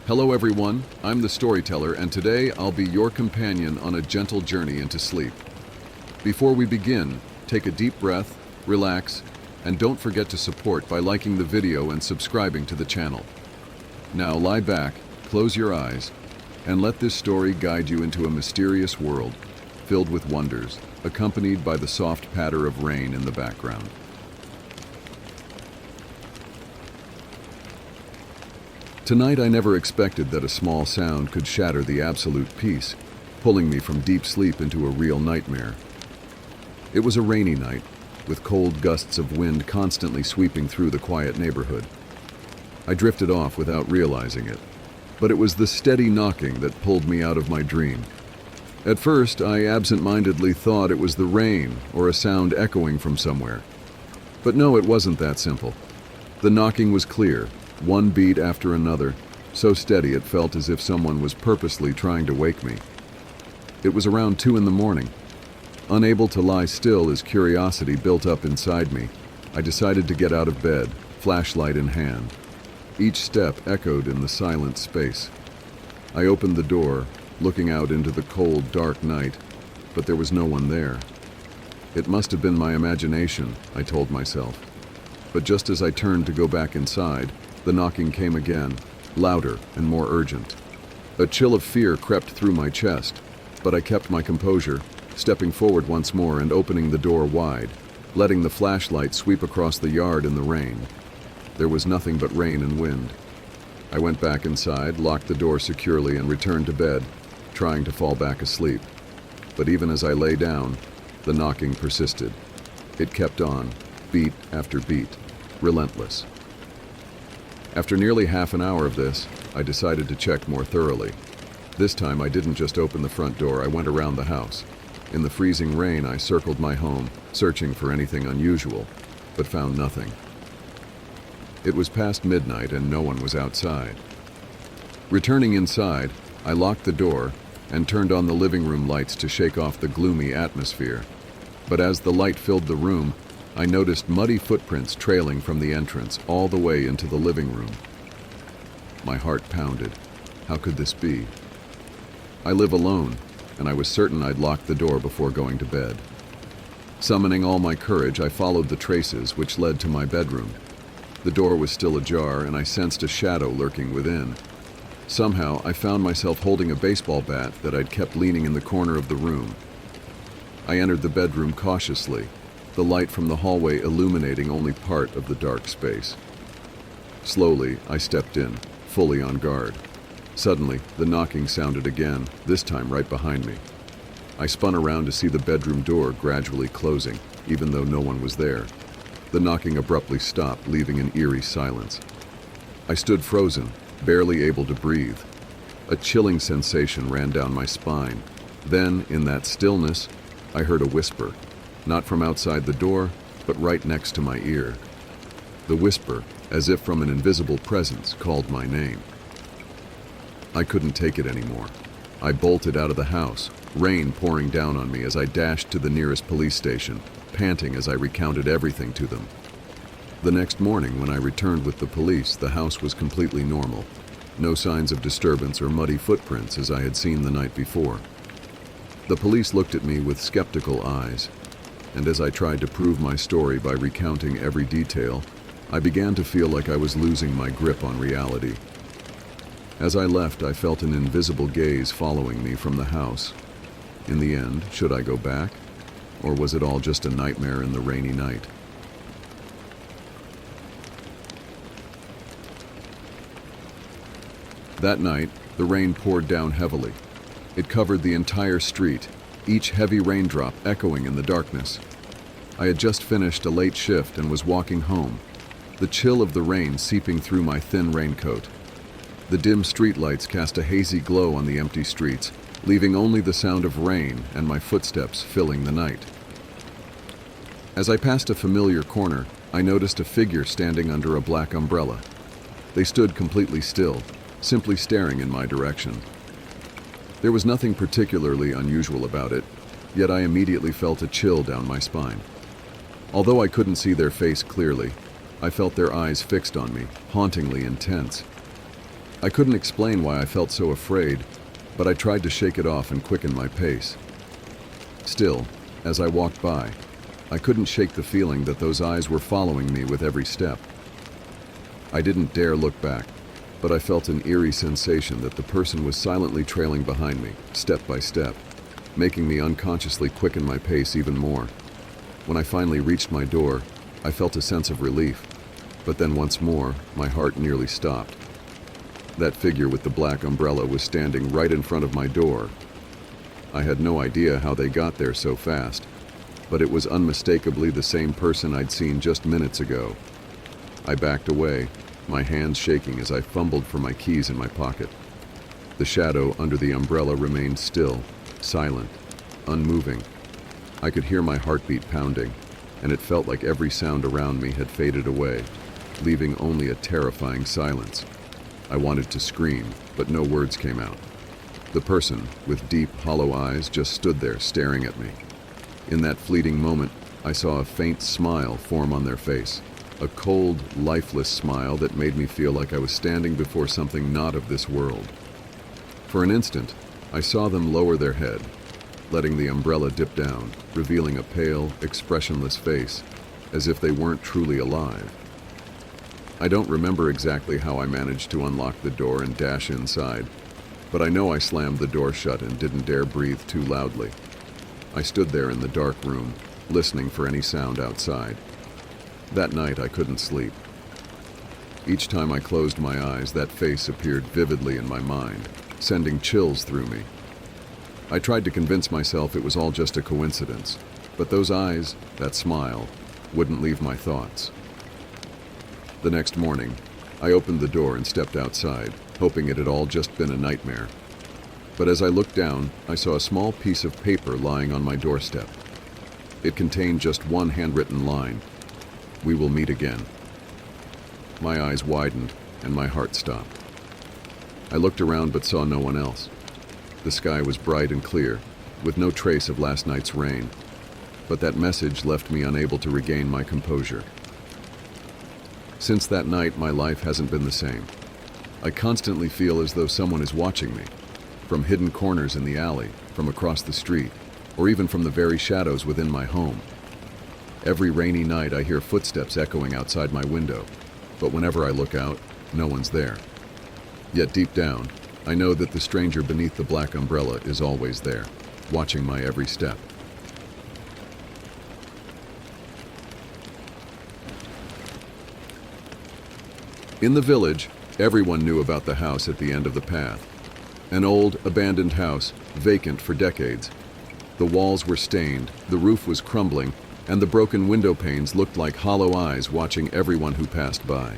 Hello everyone, I'm the storyteller and today I'll be your companion on a gentle journey into sleep. Before we begin, take a deep breath, relax, and don't forget to support by liking the video and subscribing to the channel. Now lie back, close your eyes, and let this story guide you into a mysterious world filled with wonders, accompanied by the soft patter of rain in the background. Tonight I never expected that a small sound could shatter the absolute peace, pulling me from deep sleep into a real nightmare. It was a rainy night, with cold gusts of wind constantly sweeping through the quiet neighborhood. I drifted off without realizing it, but it was the steady knocking that pulled me out of my dream. At first, I absent-mindedly thought it was the rain or a sound echoing from somewhere. But no, it wasn't that simple. The knocking was clear, one beat after another, so steady it felt as if someone was purposely trying to wake me. It was around 2 a.m. Unable to lie still as curiosity built up inside me, I decided to get out of bed, flashlight in hand. Each step echoed in the silent space. I opened the door, looking out into the cold, dark night, but there was no one there. It must have been my imagination, I told myself. But just as I turned to go back inside, the knocking came again, louder and more urgent. A chill of fear crept through my chest, but I kept my composure, stepping forward once more and opening the door wide, letting the flashlight sweep across the yard in the rain. There was nothing but rain and wind. I went back inside, locked the door securely, and returned to bed, trying to fall back asleep. But even as I lay down, the knocking persisted. It kept on, beat after beat, relentless. After nearly half an hour of this, I decided to check more thoroughly. This time I didn't just open the front door, I went around the house. In the freezing rain, I circled my home, searching for anything unusual, but found nothing. It was past midnight and no one was outside. Returning inside, I locked the door and turned on the living room lights to shake off the gloomy atmosphere. But as the light filled the room, I noticed muddy footprints trailing from the entrance all the way into the living room. My heart pounded. How could this be? I live alone, and I was certain I'd locked the door before going to bed. Summoning all my courage, I followed the traces which led to my bedroom. The door was still ajar, and I sensed a shadow lurking within. Somehow, I found myself holding a baseball bat that I'd kept leaning in the corner of the room. I entered the bedroom cautiously, the light from the hallway illuminating only part of the dark space. Slowly, I stepped in, fully on guard. Suddenly, the knocking sounded again, this time right behind me. I spun around to see the bedroom door gradually closing, even though no one was there. The knocking abruptly stopped, leaving an eerie silence. I stood frozen, barely able to breathe. A chilling sensation ran down my spine. Then, in that stillness, I heard a whisper. Not from outside the door, but right next to my ear. The whisper, as if from an invisible presence, called my name. I couldn't take it anymore. I bolted out of the house, rain pouring down on me as I dashed to the nearest police station, panting as I recounted everything to them. The next morning, when I returned with the police, the house was completely normal. No signs of disturbance or muddy footprints as I had seen the night before. The police looked at me with skeptical eyes, and as I tried to prove my story by recounting every detail, I began to feel like I was losing my grip on reality. As I left, I felt an invisible gaze following me from the house. In the end, should I go back? Or was it all just a nightmare in the rainy night? That night, the rain poured down heavily. It covered the entire street, each heavy raindrop echoing in the darkness. I had just finished a late shift and was walking home, the chill of the rain seeping through my thin raincoat. The dim streetlights cast a hazy glow on the empty streets, leaving only the sound of rain and my footsteps filling the night. As I passed a familiar corner, I noticed a figure standing under a black umbrella. They stood completely still, simply staring in my direction. There was nothing particularly unusual about it, yet I immediately felt a chill down my spine. Although I couldn't see their face clearly, I felt their eyes fixed on me, hauntingly intense. I couldn't explain why I felt so afraid, but I tried to shake it off and quicken my pace. Still, as I walked by, I couldn't shake the feeling that those eyes were following me with every step. I didn't dare look back, but I felt an eerie sensation that the person was silently trailing behind me, step by step, making me unconsciously quicken my pace even more. When I finally reached my door, I felt a sense of relief, but then once more, my heart nearly stopped. That figure with the black umbrella was standing right in front of my door. I had no idea how they got there so fast, but it was unmistakably the same person I'd seen just minutes ago. I backed away, my hands shaking as I fumbled for my keys in my pocket. The shadow under the umbrella remained still, silent, unmoving. I could hear my heartbeat pounding, and it felt like every sound around me had faded away, leaving only a terrifying silence. I wanted to scream, but no words came out. The person, with deep, hollow eyes, just stood there staring at me. In that fleeting moment, I saw a faint smile form on their face, a cold, lifeless smile that made me feel like I was standing before something not of this world. For an instant, I saw them lower their head, letting the umbrella dip down, revealing a pale, expressionless face, as if they weren't truly alive. I don't remember exactly how I managed to unlock the door and dash inside, but I know I slammed the door shut and didn't dare breathe too loudly. I stood there in the dark room, listening for any sound outside. That night I couldn't sleep. Each time I closed my eyes, that face appeared vividly in my mind, sending chills through me. I tried to convince myself it was all just a coincidence, but those eyes, that smile, wouldn't leave my thoughts. The next morning, I opened the door and stepped outside, hoping it had all just been a nightmare. But as I looked down, I saw a small piece of paper lying on my doorstep. It contained just one handwritten line: "We will meet again." My eyes widened, and my heart stopped. I looked around but saw no one else. The sky was bright and clear, with no trace of last night's rain, but that message left me unable to regain my composure. Since that night, my life hasn't been the same. I constantly feel as though someone is watching me, from hidden corners in the alley, from across the street, or even from the very shadows within my home. Every rainy night I hear footsteps echoing outside my window, but whenever I look out, no one's there. Yet deep down, I know that the stranger beneath the black umbrella is always there, watching my every step. In the village, everyone knew about the house at the end of the path. An old, abandoned house, vacant for decades. The walls were stained, the roof was crumbling, and the broken window panes looked like hollow eyes watching everyone who passed by.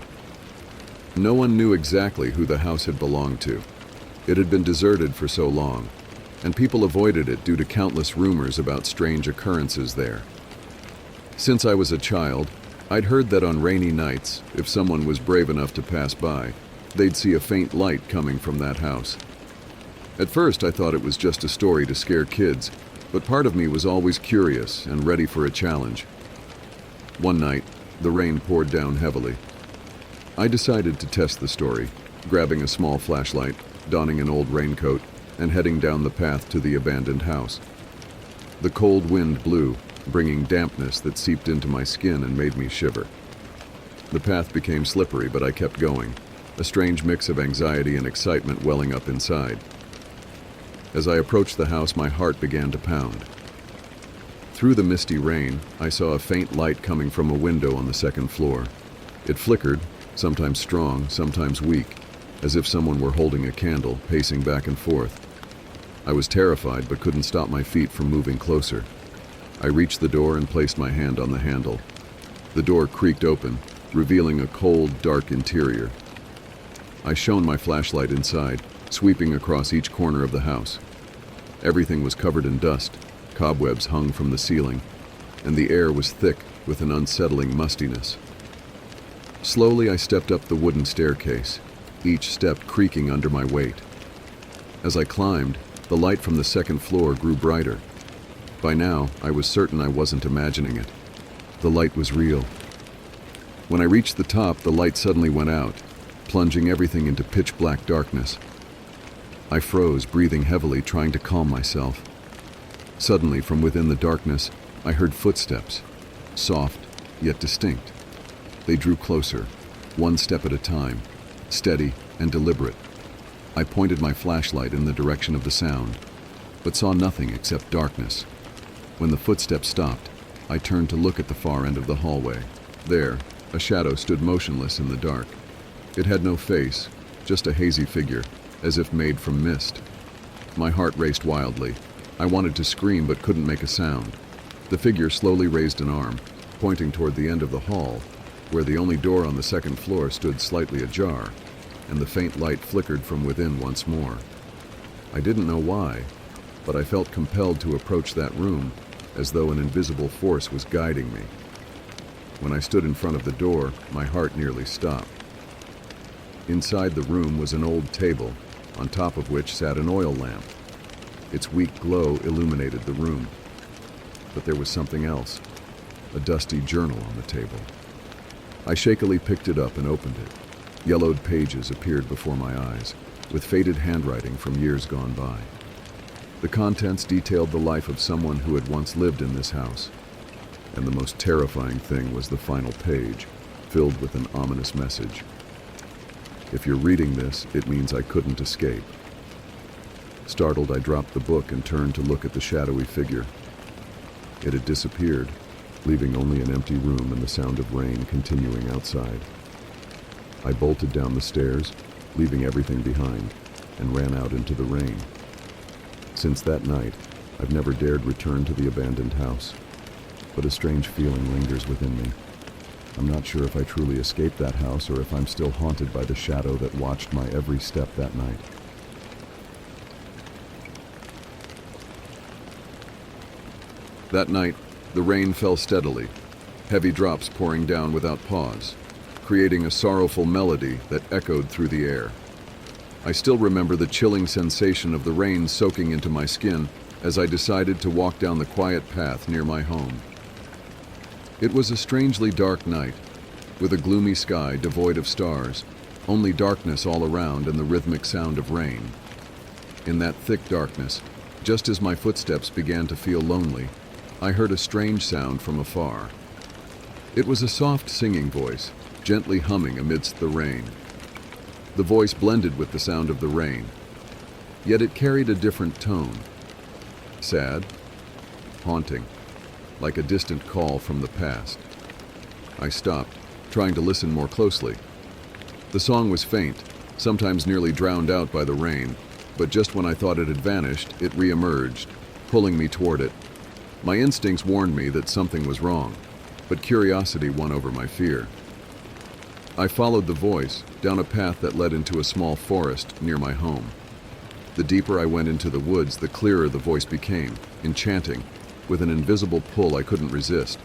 No one knew exactly who the house had belonged to. It had been deserted for so long, and people avoided it due to countless rumors about strange occurrences there. Since I was a child, I'd heard that on rainy nights, if someone was brave enough to pass by, they'd see a faint light coming from that house. At first, I thought it was just a story to scare kids, but part of me was always curious and ready for a challenge. One night, the rain poured down heavily. I decided to test the story, grabbing a small flashlight, donning an old raincoat, and heading down the path to the abandoned house. The cold wind blew, bringing dampness that seeped into my skin and made me shiver. The path became slippery, but I kept going, a strange mix of anxiety and excitement welling up inside. As I approached the house, my heart began to pound. Through the misty rain, I saw a faint light coming from a window on the second floor. It flickered, sometimes strong, sometimes weak, as if someone were holding a candle, pacing back and forth. I was terrified but couldn't stop my feet from moving closer. I reached the door and placed my hand on the handle. The door creaked open, revealing a cold, dark interior. I shone my flashlight inside, sweeping across each corner of the house. Everything was covered in dust, cobwebs hung from the ceiling, and the air was thick with an unsettling mustiness. Slowly I stepped up the wooden staircase, each step creaking under my weight. As I climbed, the light from the second floor grew brighter. By now, I was certain I wasn't imagining it. The light was real. When I reached the top, the light suddenly went out, plunging everything into pitch-black darkness. I froze, breathing heavily, trying to calm myself. Suddenly, from within the darkness, I heard footsteps, soft yet distinct. They drew closer, one step at a time, steady and deliberate. I pointed my flashlight in the direction of the sound, but saw nothing except darkness. When the footsteps stopped, I turned to look at the far end of the hallway. There, a shadow stood motionless in the dark. It had no face, just a hazy figure, as if made from mist. My heart raced wildly. I wanted to scream but couldn't make a sound. The figure slowly raised an arm, pointing toward the end of the hall, where the only door on the second floor stood slightly ajar, and the faint light flickered from within once more. I didn't know why, but I felt compelled to approach that room, as though an invisible force was guiding me. When I stood in front of the door, my heart nearly stopped. Inside the room was an old table, on top of which sat an oil lamp. Its weak glow illuminated the room. But there was something else, a dusty journal on the table. I shakily picked it up and opened it. Yellowed pages appeared before my eyes, with faded handwriting from years gone by. The contents detailed the life of someone who had once lived in this house. And the most terrifying thing was the final page, filled with an ominous message. If you're reading this, it means I couldn't escape. Startled, I dropped the book and turned to look at the shadowy figure. It had disappeared, leaving only an empty room and the sound of rain continuing outside. I bolted down the stairs, leaving everything behind, and ran out into the rain. Since that night, I've never dared return to the abandoned house, but a strange feeling lingers within me. I'm not sure if I truly escaped that house or if I'm still haunted by the shadow that watched my every step that night. That night, the rain fell steadily, heavy drops pouring down without pause, creating a sorrowful melody that echoed through the air. I still remember the chilling sensation of the rain soaking into my skin as I decided to walk down the quiet path near my home. It was a strangely dark night, with a gloomy sky devoid of stars, only darkness all around and the rhythmic sound of rain. In that thick darkness, just as my footsteps began to feel lonely, I heard a strange sound from afar. It was a soft singing voice, gently humming amidst the rain. The voice blended with the sound of the rain, yet it carried a different tone. Sad, haunting, like a distant call from the past. I stopped, trying to listen more closely. The song was faint, sometimes nearly drowned out by the rain, but just when I thought it had vanished, it re-emerged, pulling me toward it. My instincts warned me that something was wrong, but curiosity won over my fear. I followed the voice down a path that led into a small forest near my home. The deeper I went into the woods, the clearer the voice became, enchanting, with an invisible pull I couldn't resist.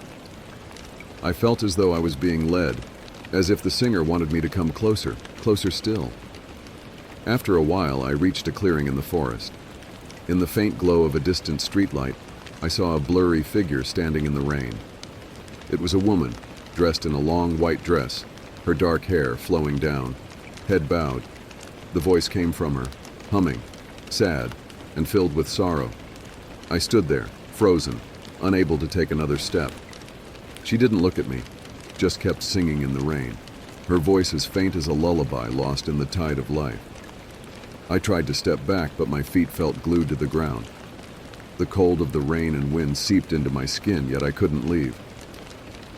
I felt as though I was being led, as if the singer wanted me to come closer, closer still. After a while, I reached a clearing in the forest. In the faint glow of a distant streetlight, I saw a blurry figure standing in the rain. It was a woman, dressed in a long white dress, her dark hair flowing down, head bowed. The voice came from her, humming, sad, and filled with sorrow. I stood there, frozen, unable to take another step. She didn't look at me, just kept singing in the rain, her voice as faint as a lullaby lost in the tide of life. I tried to step back, but my feet felt glued to the ground. The cold of the rain and wind seeped into my skin, yet I couldn't leave.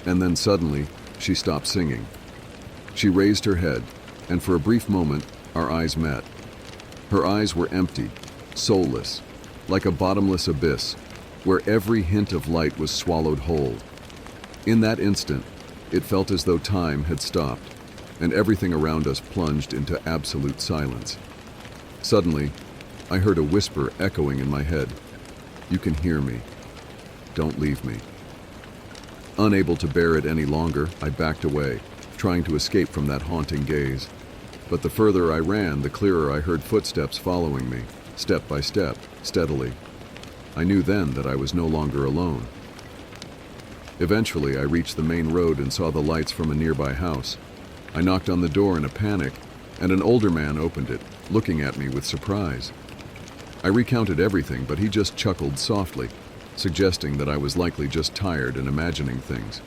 And then suddenly, she stopped singing. She raised her head, and for a brief moment, our eyes met. Her eyes were empty, soulless, like a bottomless abyss, where every hint of light was swallowed whole. In that instant, it felt as though time had stopped, and everything around us plunged into absolute silence. Suddenly, I heard a whisper echoing in my head. "You can hear me. Don't leave me." Unable to bear it any longer, I backed away, trying to escape from that haunting gaze. But the further I ran, the clearer I heard footsteps following me, step by step, steadily. I knew then that I was no longer alone. Eventually, I reached the main road and saw the lights from a nearby house. I knocked on the door in a panic, and an older man opened it, looking at me with surprise. I recounted everything, but he just chuckled softly, suggesting that I was likely just tired and imagining things.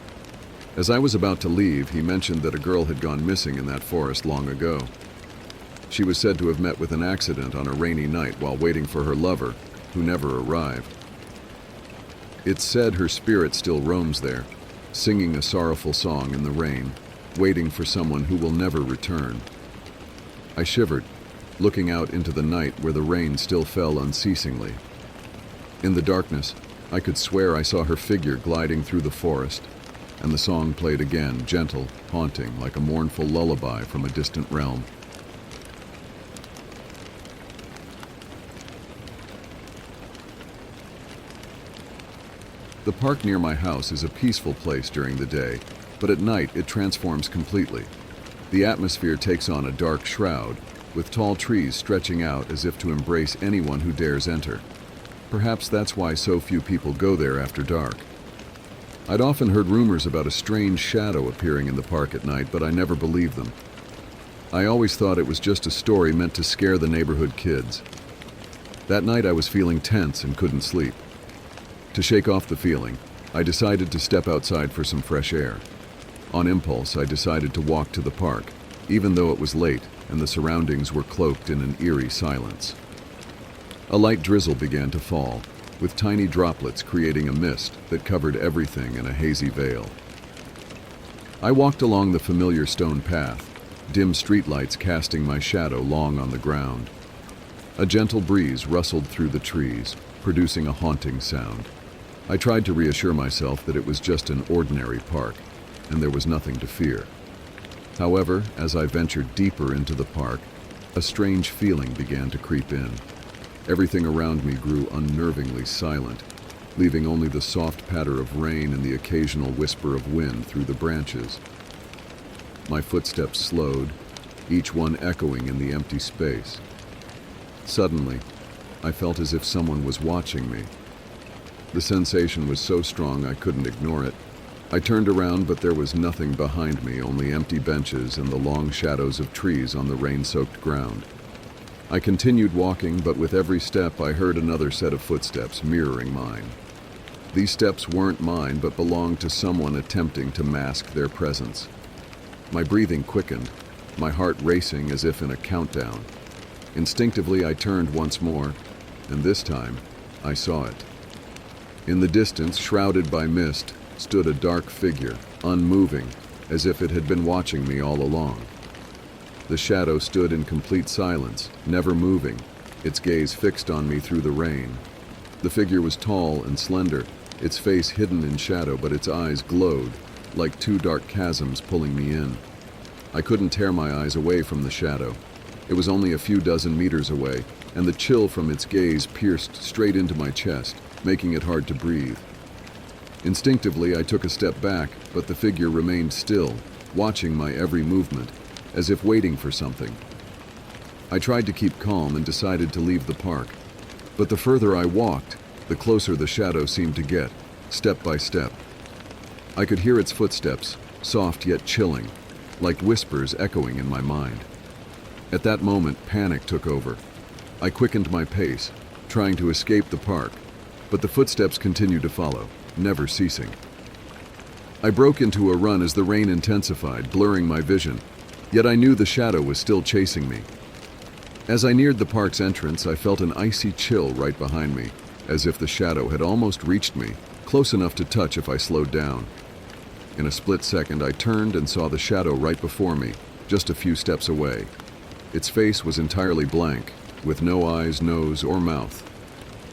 As I was about to leave, he mentioned that a girl had gone missing in that forest long ago. She was said to have met with an accident on a rainy night while waiting for her lover, who never arrived. It's said her spirit still roams there, singing a sorrowful song in the rain, waiting for someone who will never return. I shivered, looking out into the night where the rain still fell unceasingly. In the darkness, I could swear I saw her figure gliding through the forest, and the song played again, gentle, haunting, like a mournful lullaby from a distant realm. The park near my house is a peaceful place during the day, but at night it transforms completely. The atmosphere takes on a dark shroud, with tall trees stretching out as if to embrace anyone who dares enter. Perhaps that's why so few people go there after dark. I'd often heard rumors about a strange shadow appearing in the park at night, but I never believed them. I always thought it was just a story meant to scare the neighborhood kids. That night I was feeling tense and couldn't sleep. To shake off the feeling, I decided to step outside for some fresh air. On impulse, I decided to walk to the park, even though it was late and the surroundings were cloaked in an eerie silence. A light drizzle began to fall, with tiny droplets creating a mist that covered everything in a hazy veil. I walked along the familiar stone path, dim streetlights casting my shadow long on the ground. A gentle breeze rustled through the trees, producing a haunting sound. I tried to reassure myself that it was just an ordinary park, and there was nothing to fear. However, as I ventured deeper into the park, a strange feeling began to creep in. Everything around me grew unnervingly silent, leaving only the soft patter of rain and the occasional whisper of wind through the branches. My footsteps slowed, each one echoing in the empty space. Suddenly, I felt as if someone was watching me. The sensation was so strong I couldn't ignore it. I turned around, but there was nothing behind me, only empty benches and the long shadows of trees on the rain-soaked ground. I continued walking, but with every step I heard another set of footsteps mirroring mine. These steps weren't mine, but belonged to someone attempting to mask their presence. My breathing quickened, my heart racing as if in a countdown. Instinctively, I turned once more, and this time, I saw it. In the distance, shrouded by mist, stood a dark figure, unmoving, as if it had been watching me all along. The shadow stood in complete silence, never moving, its gaze fixed on me through the rain. The figure was tall and slender, its face hidden in shadow, but its eyes glowed, like two dark chasms pulling me in. I couldn't tear my eyes away from the shadow. It was only a few dozen meters away, and the chill from its gaze pierced straight into my chest, making it hard to breathe. Instinctively, I took a step back, but the figure remained still, watching my every movement, as if waiting for something. I tried to keep calm and decided to leave the park, but the further I walked, the closer the shadow seemed to get, step by step. I could hear its footsteps, soft yet chilling, like whispers echoing in my mind. At that moment, panic took over. I quickened my pace, trying to escape the park, but the footsteps continued to follow, never ceasing. I broke into a run as the rain intensified, blurring my vision, yet I knew the shadow was still chasing me. As I neared the park's entrance, I felt an icy chill right behind me, as if the shadow had almost reached me, close enough to touch if I slowed down. In a split second, I turned and saw the shadow right before me, just a few steps away. Its face was entirely blank, with no eyes, nose, or mouth.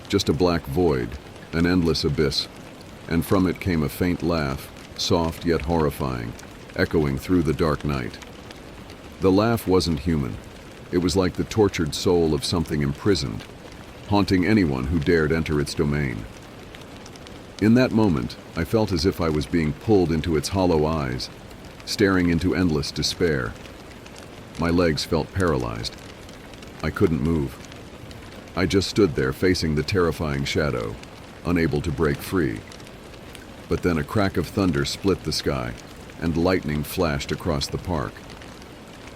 Just a black void, an endless abyss, and from it came a faint laugh, soft yet horrifying, echoing through the dark night. The laugh wasn't human. It was like the tortured soul of something imprisoned, haunting anyone who dared enter its domain. In that moment, I felt as if I was being pulled into its hollow eyes, staring into endless despair. My legs felt paralyzed. I couldn't move. I just stood there facing the terrifying shadow, unable to break free. But then a crack of thunder split the sky, and lightning flashed across the park.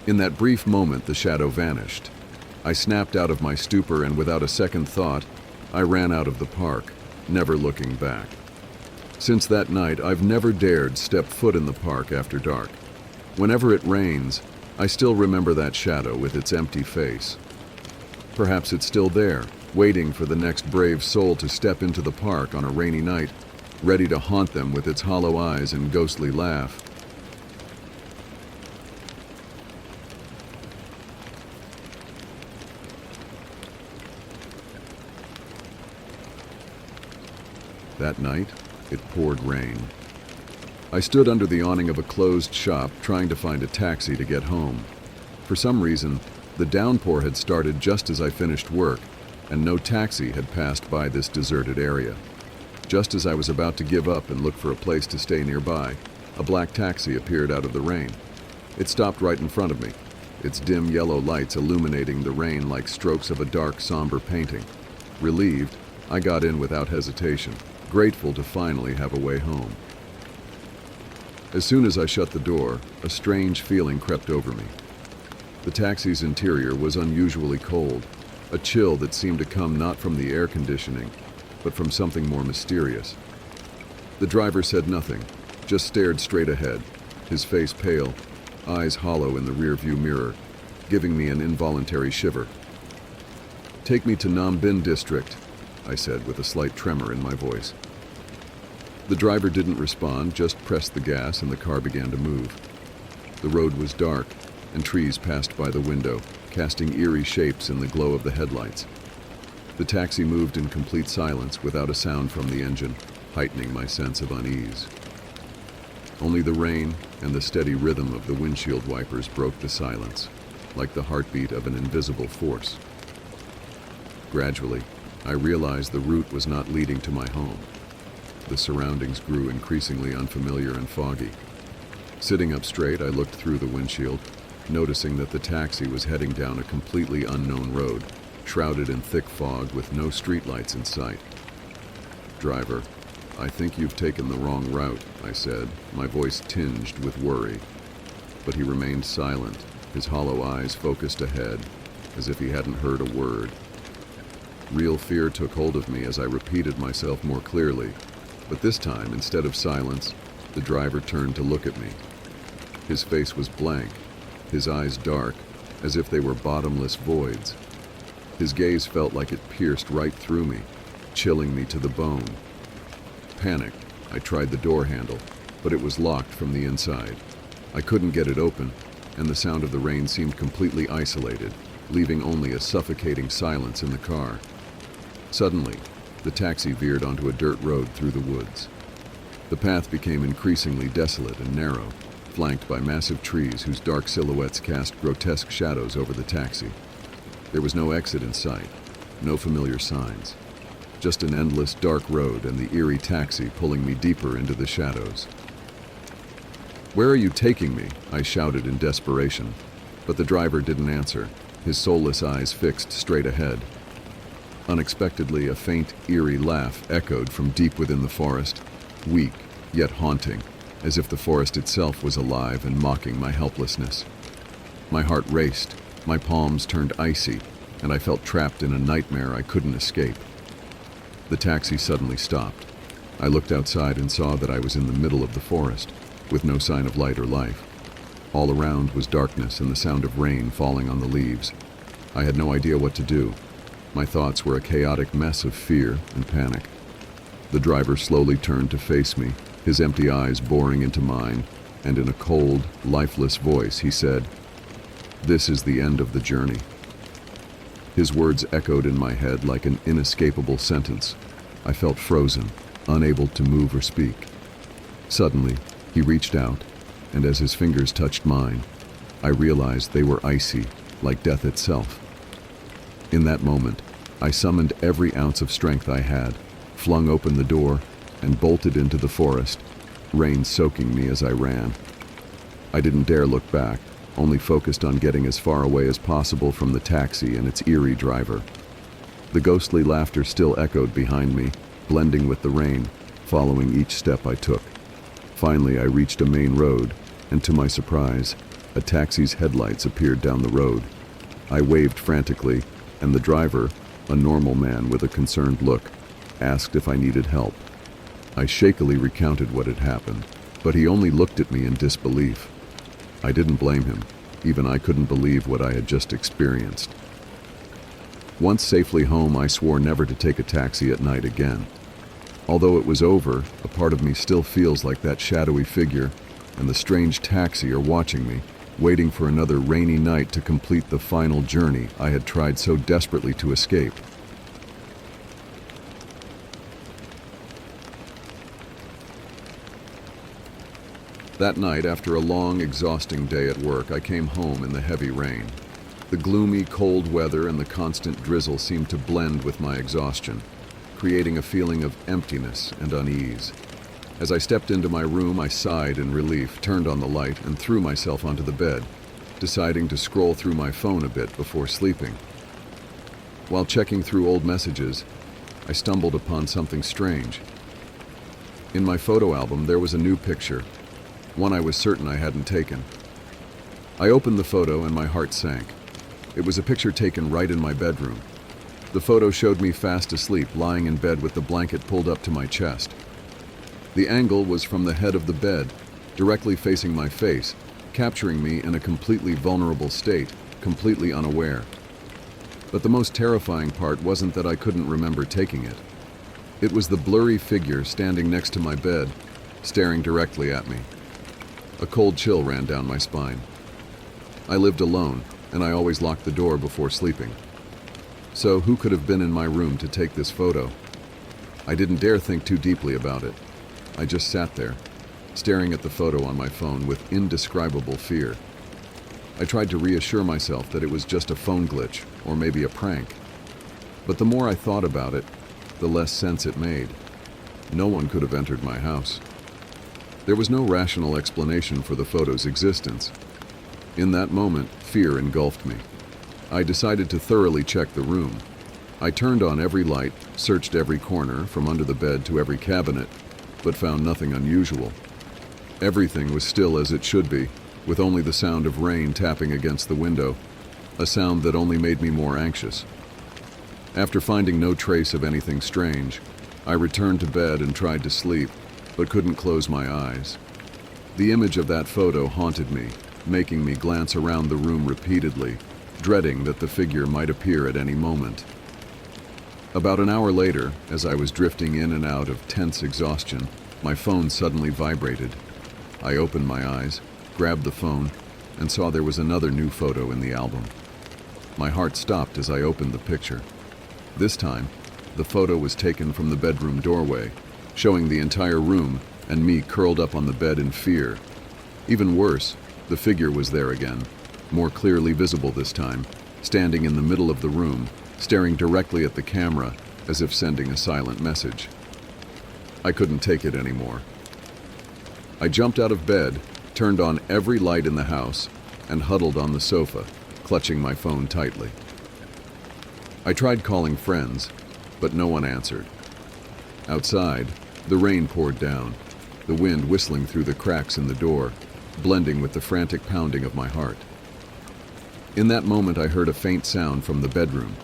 In that brief moment, the shadow vanished. I snapped out of my stupor and without a second thought, I ran out of the park, never looking back. Since that night, I've never dared step foot in the park after dark. Whenever it rains, I still remember that shadow with its empty face. Perhaps it's still there, waiting for the next brave soul to step into the park on a rainy night, ready to haunt them with its hollow eyes and ghostly laugh. That night, it poured rain. I stood under the awning of a closed shop trying to find a taxi to get home. For some reason, the downpour had started just as I finished work, and no taxi had passed by this deserted area. Just as I was about to give up and look for a place to stay nearby, a black taxi appeared out of the rain. It stopped right in front of me, its dim yellow lights illuminating the rain like strokes of a dark, somber painting. Relieved, I got in without hesitation, grateful to finally have a way home. As soon as I shut the door, a strange feeling crept over me. The taxi's interior was unusually cold, a chill that seemed to come not from the air conditioning, but from something more mysterious. The driver said nothing, just stared straight ahead, his face pale, eyes hollow in the rearview mirror, giving me an involuntary shiver. "Take me to Nam Bin District," I said with a slight tremor in my voice. The driver didn't respond, just pressed the gas and the car began to move. The road was dark, and trees passed by the window, casting eerie shapes in the glow of the headlights. The taxi moved in complete silence without a sound from the engine, heightening my sense of unease. Only the rain and the steady rhythm of the windshield wipers broke the silence, like the heartbeat of an invisible force. Gradually, I realized the route was not leading to my home. The surroundings grew increasingly unfamiliar and foggy. Sitting up straight, I looked through the windshield, noticing that the taxi was heading down a completely unknown road, shrouded in thick fog with no streetlights in sight. "Driver, I think you've taken the wrong route," I said, my voice tinged with worry. But he remained silent, his hollow eyes focused ahead, as if he hadn't heard a word. Real fear took hold of me as I repeated myself more clearly, but this time, instead of silence, the driver turned to look at me. His face was blank, his eyes dark, as if they were bottomless voids. His gaze felt like it pierced right through me, chilling me to the bone. Panicked, I tried the door handle, but it was locked from the inside. I couldn't get it open, and the sound of the rain seemed completely isolated, leaving only a suffocating silence in the car. Suddenly, the taxi veered onto a dirt road through the woods. The path became increasingly desolate and narrow, flanked by massive trees whose dark silhouettes cast grotesque shadows over the taxi. There was no exit in sight, no familiar signs. Just an endless dark road and the eerie taxi pulling me deeper into the shadows. "Where are you taking me?" I shouted in desperation, but the driver didn't answer, his soulless eyes fixed straight ahead. Unexpectedly, a faint, eerie laugh echoed from deep within the forest, weak, yet haunting, as if the forest itself was alive and mocking my helplessness. My heart raced, my palms turned icy, and I felt trapped in a nightmare I couldn't escape. The taxi suddenly stopped. I looked outside and saw that I was in the middle of the forest, with no sign of light or life. All around was darkness and the sound of rain falling on the leaves. I had no idea what to do. My thoughts were a chaotic mess of fear and panic. The driver slowly turned to face me, his empty eyes boring into mine, and in a cold, lifeless voice he said, "This is the end of the journey." His words echoed in my head like an inescapable sentence. I felt frozen, unable to move or speak. Suddenly, he reached out, and as his fingers touched mine, I realized they were icy, like death itself. In that moment, I summoned every ounce of strength I had, flung open the door, and bolted into the forest, rain soaking me as I ran. I didn't dare look back, only focused on getting as far away as possible from the taxi and its eerie driver. The ghostly laughter still echoed behind me, blending with the rain, following each step I took. Finally, I reached a main road, and to my surprise, A taxi's headlights appeared down the road. I waved frantically, and the driver, a normal man with a concerned look, asked if I needed help. I shakily recounted what had happened, but he only looked at me in disbelief. I didn't blame him. Even I couldn't believe what I had just experienced. Once safely home, I swore never to take a taxi at night again. Although it was over, a part of me still feels like that shadowy figure and the strange taxi are watching me, waiting for another rainy night to complete the final journey I had tried so desperately to escape. That night, after a long, exhausting day at work, I came home in the heavy rain. The gloomy, cold weather and the constant drizzle seemed to blend with my exhaustion, creating a feeling of emptiness and unease. As I stepped into my room, I sighed in relief, turned on the light, and threw myself onto the bed, deciding to scroll through my phone a bit before sleeping. While checking through old messages, I stumbled upon something strange. In my photo album, there was a new picture, one I was certain I hadn't taken. I opened the photo and my heart sank. It was a picture taken right in my bedroom. The photo showed me fast asleep, lying in bed with the blanket pulled up to my chest. The angle was from the head of the bed, directly facing my face, capturing me in a completely vulnerable state, completely unaware. But the most terrifying part wasn't that I couldn't remember taking it. It was the blurry figure standing next to my bed, staring directly at me. A cold chill ran down my spine. I lived alone, and I always locked the door before sleeping. So who could have been in my room to take this photo? I didn't dare think too deeply about it. I just sat there, staring at the photo on my phone with indescribable fear. I tried to reassure myself that it was just a phone glitch, or maybe a prank. But the more I thought about it, the less sense it made. No one could have entered my house. There was no rational explanation for the photo's existence. In that moment, fear engulfed me. I decided to thoroughly check the room. I turned on every light, searched every corner, from under the bed to every cabinet, but found nothing unusual. Everything was still as it should be, with only the sound of rain tapping against the window, a sound that only made me more anxious. After finding no trace of anything strange, I returned to bed and tried to sleep, but couldn't close my eyes. The image of that photo haunted me, making me glance around the room repeatedly, dreading that the figure might appear at any moment. About an hour later, as I was drifting in and out of tense exhaustion, my phone suddenly vibrated. I opened my eyes, grabbed the phone, and saw there was another new photo in the album. My heart stopped as I opened the picture. This time, the photo was taken from the bedroom doorway, showing the entire room and me curled up on the bed in fear. Even worse, the figure was there again, more clearly visible this time, standing in the middle of the room, staring directly at the camera as if sending a silent message. I couldn't take it anymore. I jumped out of bed, turned on every light in the house, and huddled on the sofa, clutching my phone tightly. I tried calling friends, but no one answered. Outside, the rain poured down, the wind whistling through the cracks in the door, blending with the frantic pounding of my heart. In that moment, I heard a faint sound from the bedroom.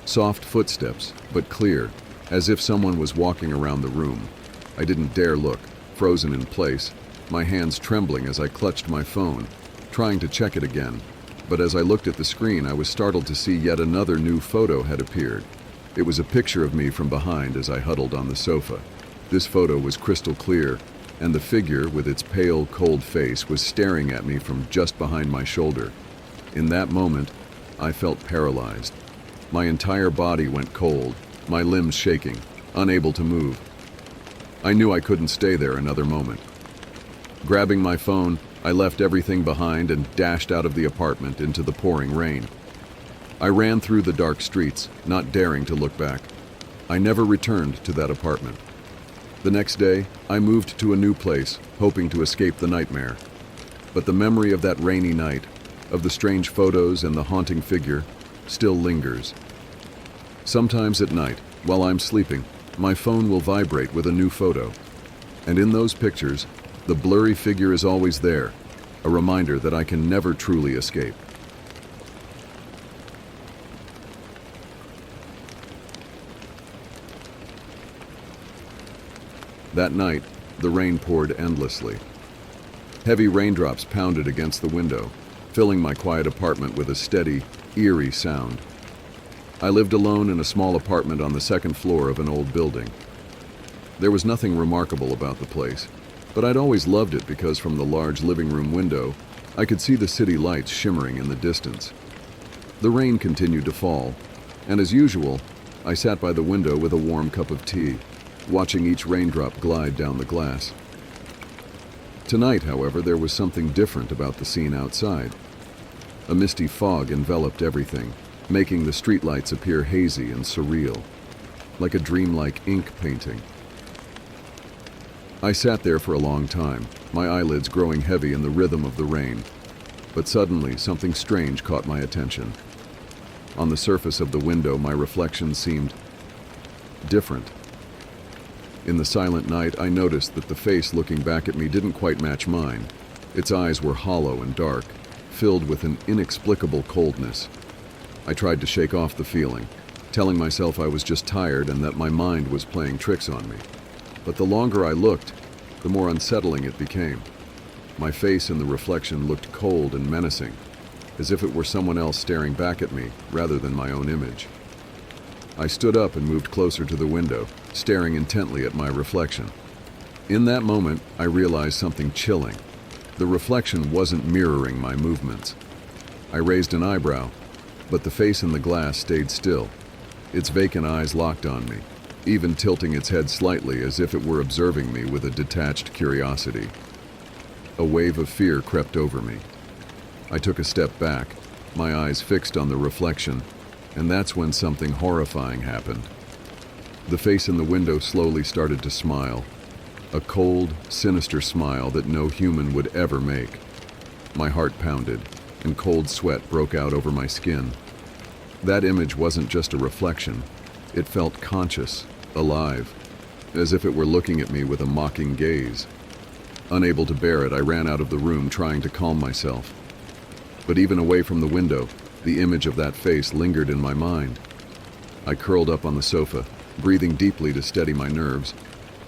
Soft footsteps, but clear, as if someone was walking around the room. I didn't dare look, frozen in place, my hands trembling as I clutched my phone, trying to check it again. But as I looked at the screen, I was startled to see yet another new photo had appeared. It was a picture of me from behind as I huddled on the sofa. This photo was crystal clear, and the figure, with its pale, cold face, was staring at me from just behind my shoulder. In that moment, I felt paralyzed. My entire body went cold, my limbs shaking, unable to move. I knew I couldn't stay there another moment. Grabbing my phone, I left everything behind and dashed out of the apartment into the pouring rain. I ran through the dark streets, not daring to look back. I never returned to that apartment. The next day, I moved to a new place, hoping to escape the nightmare. But the memory of that rainy night, of the strange photos and the haunting figure, still lingers. Sometimes at night, while I'm sleeping, my phone will vibrate with a new photo. And in those pictures, the blurry figure is always there, a reminder that I can never truly escape. That night, the rain poured endlessly. Heavy raindrops pounded against the window, filling my quiet apartment with a steady, eerie sound. I lived alone in a small apartment on the second floor of an old building. There was nothing remarkable about the place, but I'd always loved it because from the large living room window, I could see the city lights shimmering in the distance. The rain continued to fall, and as usual, I sat by the window with a warm cup of tea, watching each raindrop glide down the glass. Tonight, however, there was something different about the scene outside. A misty fog enveloped everything, making the streetlights appear hazy and surreal, like a dreamlike ink painting. I sat there for a long time, my eyelids growing heavy in the rhythm of the rain. But suddenly, something strange caught my attention. On the surface of the window, my reflection seemed different. In the silent night, I noticed that the face looking back at me didn't quite match mine. Its eyes were hollow and dark, filled with an inexplicable coldness. I tried to shake off the feeling, telling myself I was just tired and that my mind was playing tricks on me. But the longer I looked, the more unsettling it became. My face in the reflection looked cold and menacing, as if it were someone else staring back at me rather than my own image. I stood up and moved closer to the window, staring intently at my reflection. In that moment, I realized something chilling. The reflection wasn't mirroring my movements. I raised an eyebrow, but the face in the glass stayed still, its vacant eyes locked on me, even tilting its head slightly as if it were observing me with a detached curiosity. A wave of fear crept over me. I took a step back, my eyes fixed on the reflection, and that's when something horrifying happened. The face in the window slowly started to smile, a cold, sinister smile that no human would ever make. My heart pounded, and cold sweat broke out over my skin. That image wasn't just a reflection. It felt conscious, alive, as if it were looking at me with a mocking gaze. Unable to bear it, I ran out of the room, trying to calm myself. But even away from the window, the image of that face lingered in my mind. I curled up on the sofa, breathing deeply to steady my nerves,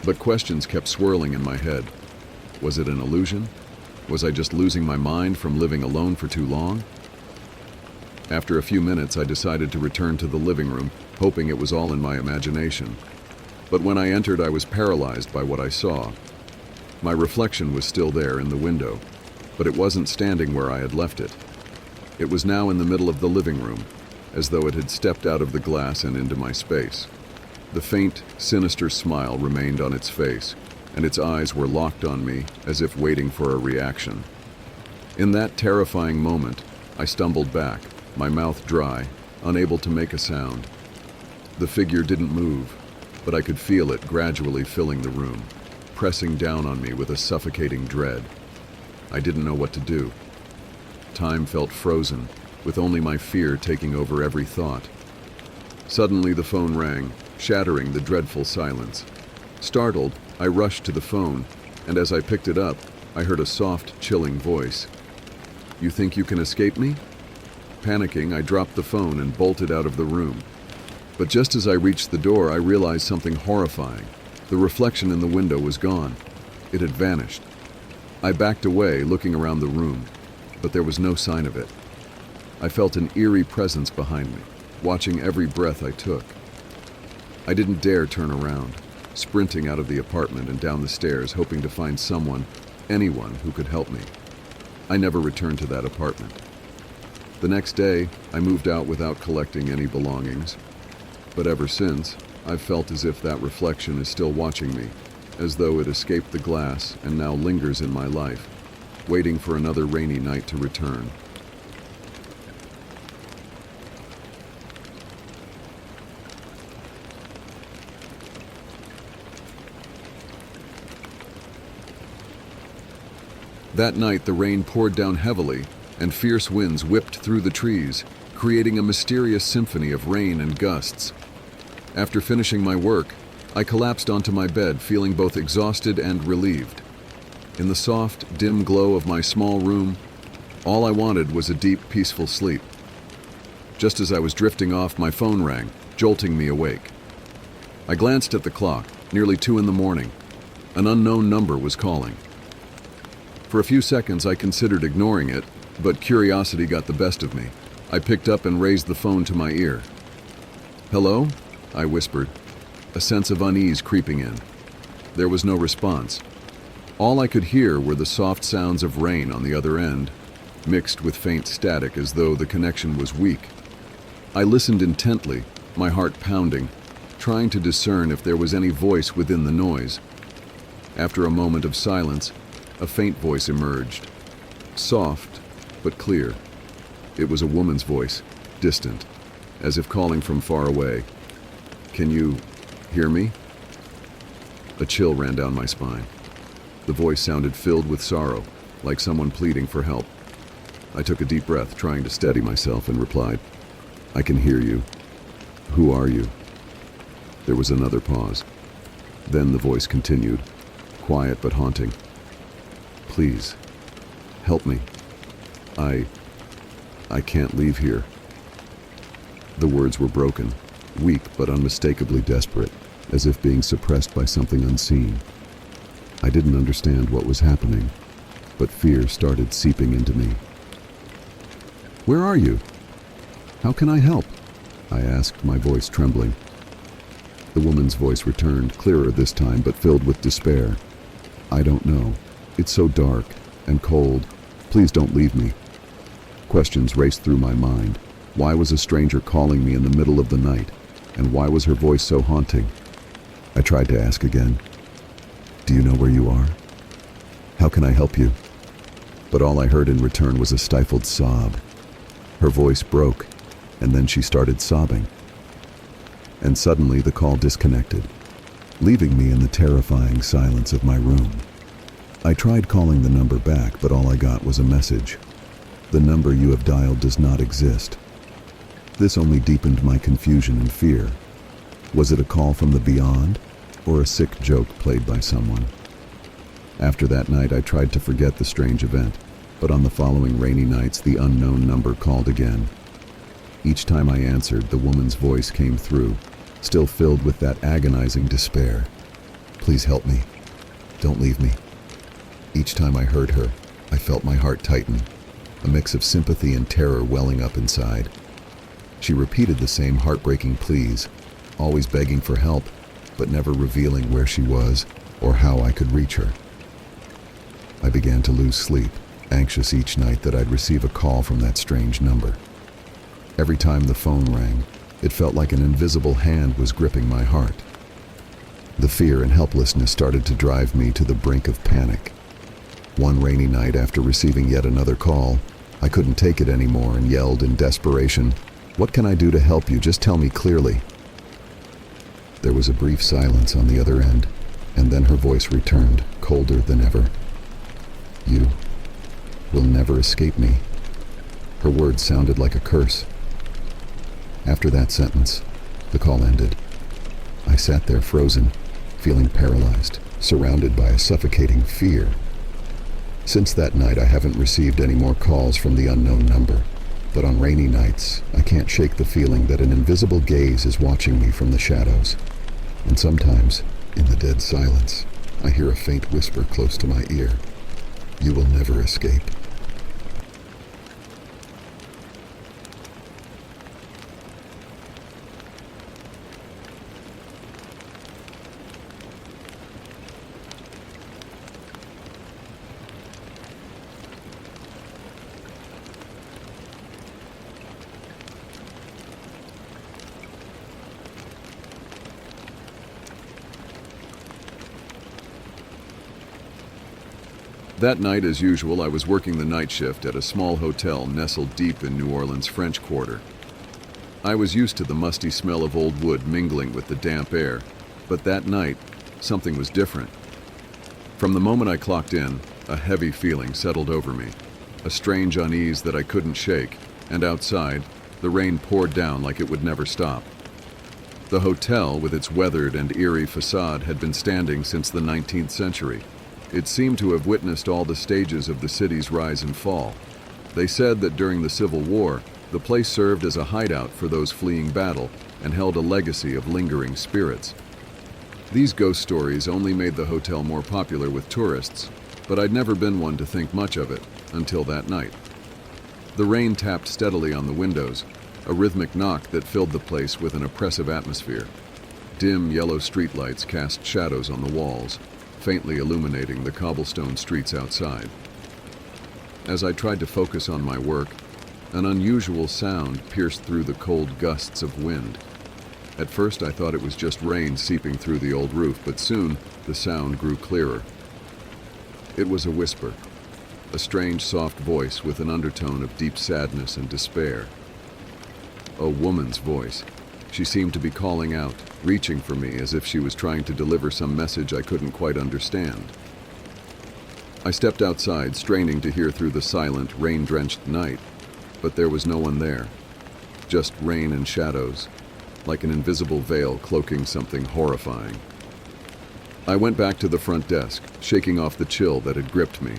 but questions kept swirling in my head. Was it an illusion? Was I just losing my mind from living alone for too long? After a few minutes, I decided to return to the living room, hoping it was all in my imagination. But when I entered, I was paralyzed by what I saw. My reflection was still there in the window, but it wasn't standing where I had left it. It was now in the middle of the living room, as though it had stepped out of the glass and into my space. The faint, sinister smile remained on its face, and its eyes were locked on me as if waiting for a reaction. In that terrifying moment, I stumbled back, my mouth dry, unable to make a sound. The figure didn't move, but I could feel it gradually filling the room, pressing down on me with a suffocating dread. I didn't know what to do. Time felt frozen, with only my fear taking over every thought. Suddenly the phone rang, shattering the dreadful silence. Startled, I rushed to the phone, and as I picked it up, I heard a soft, chilling voice. "You think you can escape me?" Panicking, I dropped the phone and bolted out of the room. But just as I reached the door, I realized something horrifying. The reflection in the window was gone. It had vanished. I backed away, looking around the room, but there was no sign of it. I felt an eerie presence behind me, watching every breath I took. I didn't dare turn around, sprinting out of the apartment and down the stairs, hoping to find someone, anyone, who could help me. I never returned to that apartment. The next day, I moved out without collecting any belongings. But ever since, I've felt as if that reflection is still watching me, as though it escaped the glass and now lingers in my life, waiting for another rainy night to return. That night, the rain poured down heavily, and fierce winds whipped through the trees, creating a mysterious symphony of rain and gusts. After finishing my work, I collapsed onto my bed, feeling both exhausted and relieved. In the soft, dim glow of my small room, all I wanted was a deep, peaceful sleep. Just as I was drifting off, my phone rang, jolting me awake. I glanced at the clock, nearly 2 in the morning. An unknown number was calling. For a few seconds, I considered ignoring it, but curiosity got the best of me. I picked up and raised the phone to my ear. "Hello?" I whispered, a sense of unease creeping in. There was no response. All I could hear were the soft sounds of rain on the other end, mixed with faint static as though the connection was weak. I listened intently, my heart pounding, trying to discern if there was any voice within the noise. After a moment of silence, a faint voice emerged. Soft, but clear. It was a woman's voice, distant, as if calling from far away. "Can you hear me?" A chill ran down my spine. The voice sounded filled with sorrow, like someone pleading for help. I took a deep breath, trying to steady myself, and replied, "I can hear you. Who are you?" There was another pause. Then the voice continued, quiet but haunting. "Please, help me. I can't leave here." The words were broken, weak but unmistakably desperate, as if being suppressed by something unseen. I didn't understand what was happening, but fear started seeping into me. "Where are you? How can I help?" I asked, my voice trembling. The woman's voice returned, clearer this time, but filled with despair. "I don't know. It's so dark and cold. Please don't leave me." Questions raced through my mind. Why was a stranger calling me in the middle of the night? And why was her voice so haunting? I tried to ask again. "Do you know where you are? How can I help you?" But all I heard in return was a stifled sob. Her voice broke, and then she started sobbing. And suddenly the call disconnected, leaving me in the terrifying silence of my room. I tried calling the number back, but all I got was a message. "The number you have dialed does not exist." This only deepened my confusion and fear. Was it a call from the beyond, or a sick joke played by someone? After that night, I tried to forget the strange event, but on the following rainy nights, the unknown number called again. Each time I answered, the woman's voice came through, still filled with that agonizing despair. "Please help me. Don't leave me." Each time I heard her, I felt my heart tighten, a mix of sympathy and terror welling up inside. She repeated the same heartbreaking pleas, always begging for help, but never revealing where she was or how I could reach her. I began to lose sleep, anxious each night that I'd receive a call from that strange number. Every time the phone rang, it felt like an invisible hand was gripping my heart. The fear and helplessness started to drive me to the brink of panic. One rainy night, after receiving yet another call, I couldn't take it anymore and yelled in desperation, "What can I do to help you? Just tell me clearly." There was a brief silence on the other end, and then her voice returned, colder than ever. "You will never escape me." Her words sounded like a curse. After that sentence, the call ended. I sat there frozen, feeling paralyzed, surrounded by a suffocating fear. Since that night, I haven't received any more calls from the unknown number, but on rainy nights, I can't shake the feeling that an invisible gaze is watching me from the shadows. And sometimes, in the dead silence, I hear a faint whisper close to my ear. "You will never escape." That night, as usual, I was working the night shift at a small hotel nestled deep in New Orleans' French Quarter. I was used to the musty smell of old wood mingling with the damp air, but that night, something was different. From the moment I clocked in, a heavy feeling settled over me, a strange unease that I couldn't shake, and outside, the rain poured down like it would never stop. The hotel, with its weathered and eerie facade, had been standing since the 19th century. It seemed to have witnessed all the stages of the city's rise and fall. They said that during the Civil War, the place served as a hideout for those fleeing battle and held a legacy of lingering spirits. These ghost stories only made the hotel more popular with tourists, but I'd never been one to think much of it until that night. The rain tapped steadily on the windows, a rhythmic knock that filled the place with an oppressive atmosphere. Dim yellow streetlights cast shadows on the walls, faintly illuminating the cobblestone streets outside. As I tried to focus on my work, an unusual sound pierced through the cold gusts of wind. At first I thought it was just rain seeping through the old roof, but soon the sound grew clearer. It was a whisper, a strange soft voice with an undertone of deep sadness and despair. A woman's voice. She seemed to be calling out, reaching for me as if she was trying to deliver some message I couldn't quite understand. I stepped outside, straining to hear through the silent, rain-drenched night, but there was no one there. Just rain and shadows, like an invisible veil cloaking something horrifying. I went back to the front desk, shaking off the chill that had gripped me.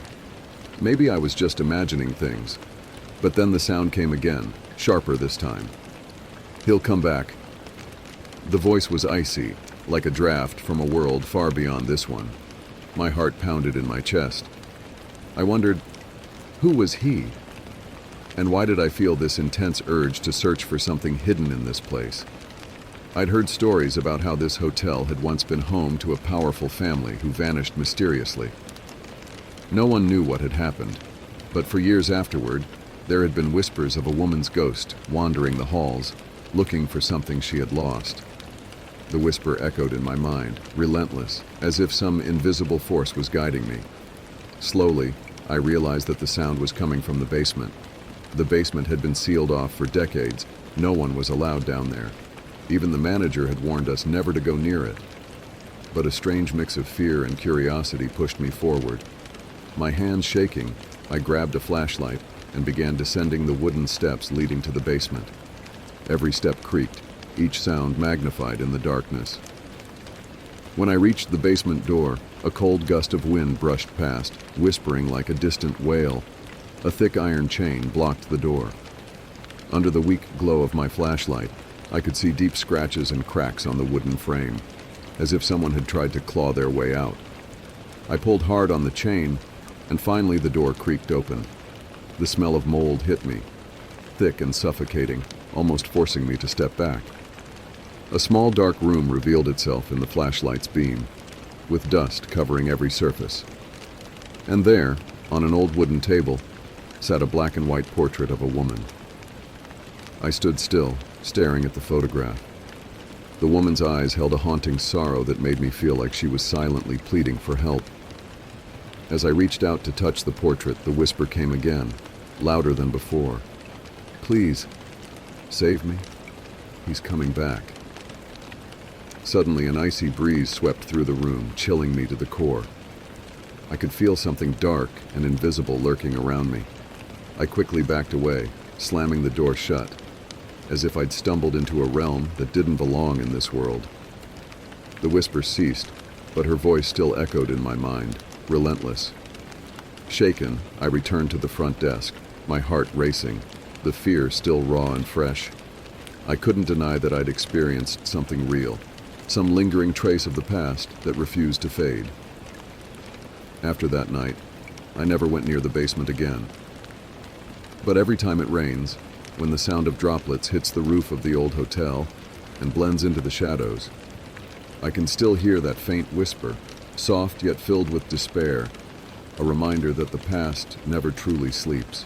Maybe I was just imagining things, but then the sound came again, sharper this time. "He'll come back." The voice was icy, like a draft from a world far beyond this one. My heart pounded in my chest. I wondered, who was he? And why did I feel this intense urge to search for something hidden in this place? I'd heard stories about how this hotel had once been home to a powerful family who vanished mysteriously. No one knew what had happened, but for years afterward, there had been whispers of a woman's ghost wandering the halls, looking for something she had lost. The whisper echoed in my mind, relentless, as if some invisible force was guiding me. Slowly, I realized that the sound was coming from the basement. The basement had been sealed off for decades. No one was allowed down there. Even the manager had warned us never to go near it. But a strange mix of fear and curiosity pushed me forward. My hands shaking, I grabbed a flashlight and began descending the wooden steps leading to the basement. Every step creaked, each sound magnified in the darkness. When I reached the basement door, a cold gust of wind brushed past, whispering like a distant wail. A thick iron chain blocked the door. Under the weak glow of my flashlight, I could see deep scratches and cracks on the wooden frame, as if someone had tried to claw their way out. I pulled hard on the chain, and finally the door creaked open. The smell of mold hit me, thick and suffocating, almost forcing me to step back. A small dark room revealed itself in the flashlight's beam, with dust covering every surface. And there, on an old wooden table, sat a black and white portrait of a woman. I stood still, staring at the photograph. The woman's eyes held a haunting sorrow that made me feel like she was silently pleading for help. As I reached out to touch the portrait, the whisper came again, louder than before. "Please, save me. He's coming back." Suddenly, an icy breeze swept through the room, chilling me to the core. I could feel something dark and invisible lurking around me. I quickly backed away, slamming the door shut, as if I'd stumbled into a realm that didn't belong in this world. The whisper ceased, but her voice still echoed in my mind, relentless. Shaken, I returned to the front desk, my heart racing, the fear still raw and fresh. I couldn't deny that I'd experienced something real, some lingering trace of the past that refused to fade. After that night, I never went near the basement again. But every time it rains, when the sound of droplets hits the roof of the old hotel and blends into the shadows, I can still hear that faint whisper, soft yet filled with despair, a reminder that the past never truly sleeps.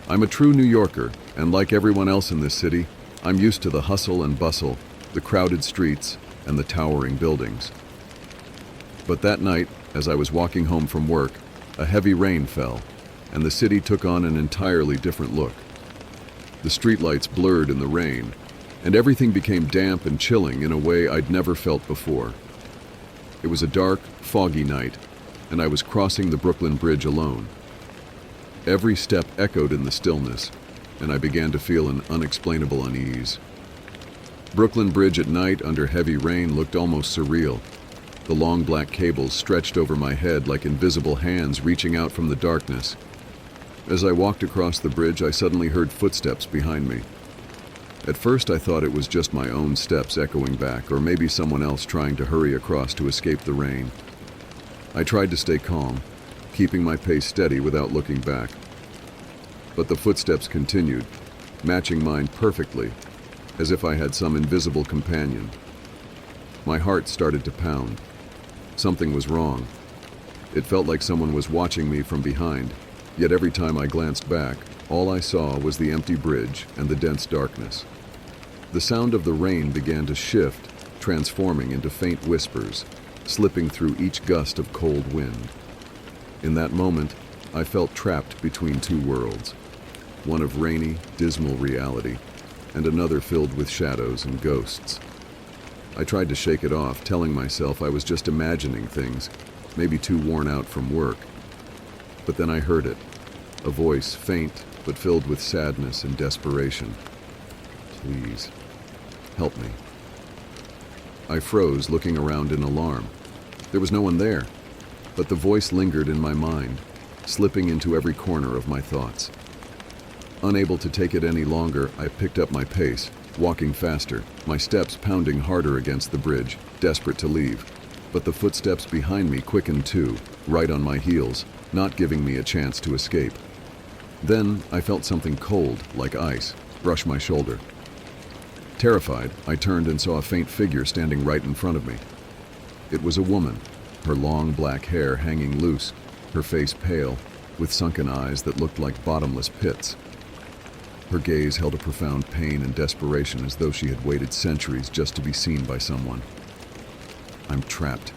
I'm a true New Yorker, and like everyone else in this city, I'm used to the hustle and bustle, the crowded streets, and the towering buildings. But that night, as I was walking home from work, a heavy rain fell, and the city took on an entirely different look. The streetlights blurred in the rain, and everything became damp and chilling in a way I'd never felt before. It was a dark, foggy night, and I was crossing the Brooklyn Bridge alone. Every step echoed in the stillness, and I began to feel an unexplainable unease. Brooklyn Bridge at night under heavy rain looked almost surreal. The long black cables stretched over my head like invisible hands reaching out from the darkness. As I walked across the bridge, I suddenly heard footsteps behind me. At first, I thought it was just my own steps echoing back, or maybe someone else trying to hurry across to escape the rain. I tried to stay calm, keeping my pace steady without looking back. But the footsteps continued, matching mine perfectly, as if I had some invisible companion. My heart started to pound. Something was wrong. It felt like someone was watching me from behind, yet every time I glanced back, all I saw was the empty bridge and the dense darkness. The sound of the rain began to shift, transforming into faint whispers, slipping through each gust of cold wind. In that moment, I felt trapped between two worlds, one of rainy, dismal reality, and another filled with shadows and ghosts. I tried to shake it off, telling myself I was just imagining things, maybe too worn out from work. But then I heard it, a voice, faint but filled with sadness and desperation. Please, help me. I froze, looking around in alarm. There was no one there, but the voice lingered in my mind, slipping into every corner of my thoughts. Unable to take it any longer, I picked up my pace, walking faster, my steps pounding harder against the bridge, desperate to leave. But the footsteps behind me quickened too, right on my heels, not giving me a chance to escape. Then I felt something cold, like ice, brush my shoulder. Terrified, I turned and saw a faint figure standing right in front of me. It was a woman, her long black hair hanging loose, her face pale, with sunken eyes that looked like bottomless pits. Her gaze held a profound pain and desperation, as though she had waited centuries just to be seen by someone. I'm trapped.